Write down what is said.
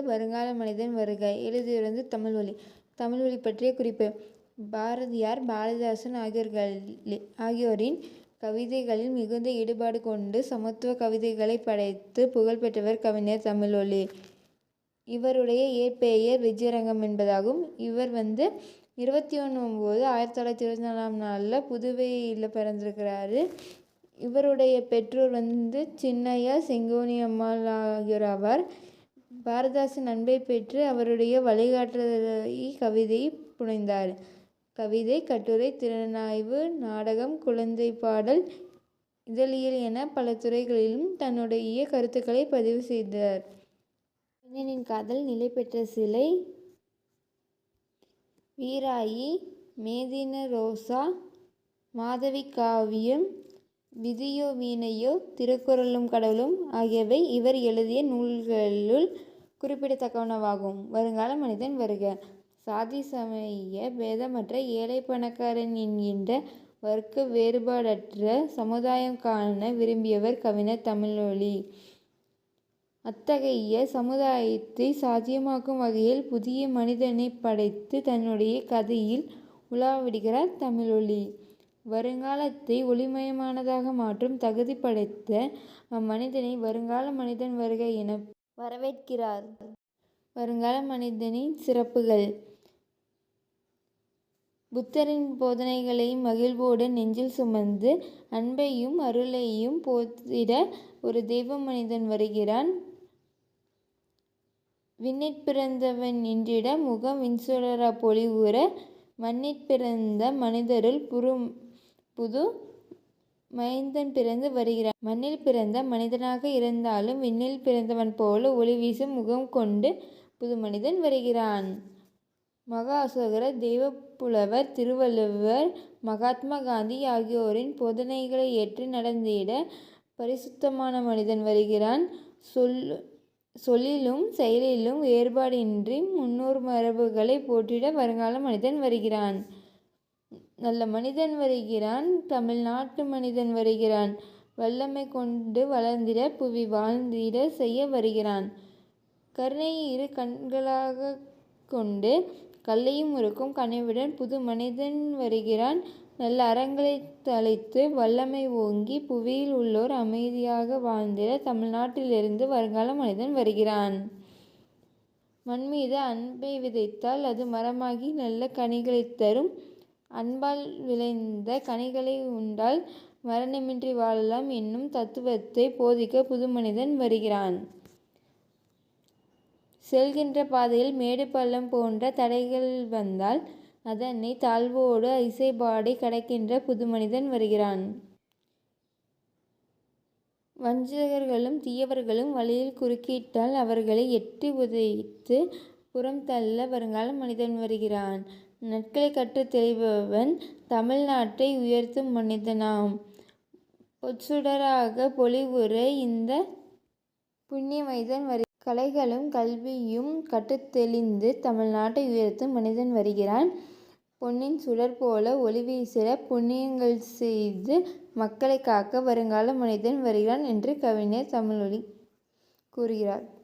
வருங்கால மனிதன் வருக. எழுதியிருந்து தமிழ்வழி. தமிழ்வழி பற்றிய குறிப்பு. பாரதியார், பாரதிதாசன் ஆகியோரின் கவிதைகளில் மிகுந்த ஈடுபாடு கொண்டு சமத்துவ கவிதைகளை படைத்து புகழ்பெற்றவர் கவிஞர் தமிழ்வழி. இவருடைய இயற்பெயர் விஜயரங்கம் என்பதாகும். இவர் 21/9/1924 புதுவையில் பிறந்திருக்கிறாரு. இவருடைய பெற்றோர் சின்னையா, செங்கோனி அம்மாள் ஆகியோர் ஆவார். பாரதிதாசன் அன்பை பெற்று அவருடைய வழிகாட்டுதலை கவிதை புனைந்தார். கவிதை, கட்டுரை, திறனாய்வு, நாடகம், குழந்தை பாடல், இதழியல் என பல துறைகளிலும் தன்னுடைய கருத்துக்களை பதிவு செய்தார். கவிஞனின் காதல், நிலை பெற்ற சிலை, வீராயி, மேதின ரோசா, மாதவி காவியம், விதியோ வீணையோ, திருக்குறளும் கடவுளும் ஆகியவை இவர் எழுதிய நூல்களுள் குறிப்பிடத்தக்கனவாகும். வருங்கால மனிதன் வருக. சாதி சமய பேதமற்ற ஏழை பணக்காரன் என்கின்ற வர்க்க வேறுபாடற்ற சமுதாயம் காண விரும்பியவர் கவிஞர் தமிழ்வழி. அத்தகைய சமுதாயத்தை சாத்தியமாக்கும் வகையில் புதிய மனிதனை படைத்து தன்னுடைய கதையில் உலாவிடுகிறார் தமிழ்வழி. வருங்காலத்தை ஒளிமயமானதாக மாற்றும் தகுதி படைத்த அம்மனிதனை வருங்கால மனிதன் வருக என வரவேற்கிறார். வருங்கால மனிதனின் சிறப்புகள். புத்தரின் போதனைகளை மகிழ்வோடு நெஞ்சில் சுமந்து அன்பையும் அருளையும் போதிட ஒரு தெய்வ மனிதன் வருகிறான். விண்ணிற் என்றிட முகம் விண்சுடரா பொலிவுற மண்ணிற் பிறந்த மனிதருள் புது மைந்தன் பிறந்து வருகிறான். மண்ணில் பிறந்த மனிதனாக இருந்தாலும் விண்ணில் பிறந்தவன் போல ஒளி வீசும் முகம் கொண்டு புது மனிதன் வருகிறான். மகா அசோகர், தெய்வப்புலவர் திருவள்ளுவர், மகாத்மா காந்தி ஆகியோரின் போதனைகளை ஏற்று நடந்திட பரிசுத்தமான மனிதன் வருகிறான். சொல்லிலும் செயலிலும் வேறுபாடின்றி முன்னோர் மரபுகளை போற்றிட வருங்கால மனிதன் வருகிறான். நல்ல மனிதன் வருகிறான். தமிழ்நாட்டு மனிதன் வருகிறான். வல்லமை கொண்டு வளர்ந்திட புவி வாழ்ந்திட செய்ய வருகிறான். கருணையை இரு கண்களாக கொண்டு கல்லையும் உருக்கும் கனிவுடன் புது மனிதன் வருகிறான். நல்ல அறங்களை தழைத்து வல்லமை ஓங்கி புவியில் உள்ளோர் அமைதியாக வாழ்ந்திட தமிழ்நாட்டிலிருந்து வருங்கால மனிதன் வருகிறான். மண் மீது அன்பை விதைத்தால் அது மரமாகி நல்ல கனிகளை தரும். அன்பால் விளைந்த கனிகளை உண்டால் மரணமின்றி வாழலாம் என்னும் தத்துவத்தை போதிக்க புது மனிதன் வருகிறான். செல்கின்ற பாதையில் மேடு பள்ளம் போன்ற தடைகள் வந்தால் அதனை தாழ்வோடு இசைபாடி கடக்கின்ற புது மனிதன் வருகிறான். வஞ்சகர்களும் தீயவர்களும் வழியில் குறுக்கிட்டால் அவர்களை எட்டி உதைத்து புறம் தள்ள வருங்கால மனிதன் வருகிறான். நட்களை கற்றுத் தெளிபவன் தமிழ்நாட்டை உயர்த்தும் மனிதனாம். பொற்சுடராக பொலிவுற இந்த புண்ணிய மனிதன் கலைகளும் கல்வியும் கற்றுத் தெளிந்து தமிழ்நாட்டை உயர்த்தும் மனிதன் வருகிறான். பொன்னின் சுடர் போல ஒளி வீசிட புண்ணியங்கள் செய்து மக்களை காக்க வருங்கால மனிதன் வருகிறான் என்று கவிஞர் தமிழ்வழி கூறுகிறார்.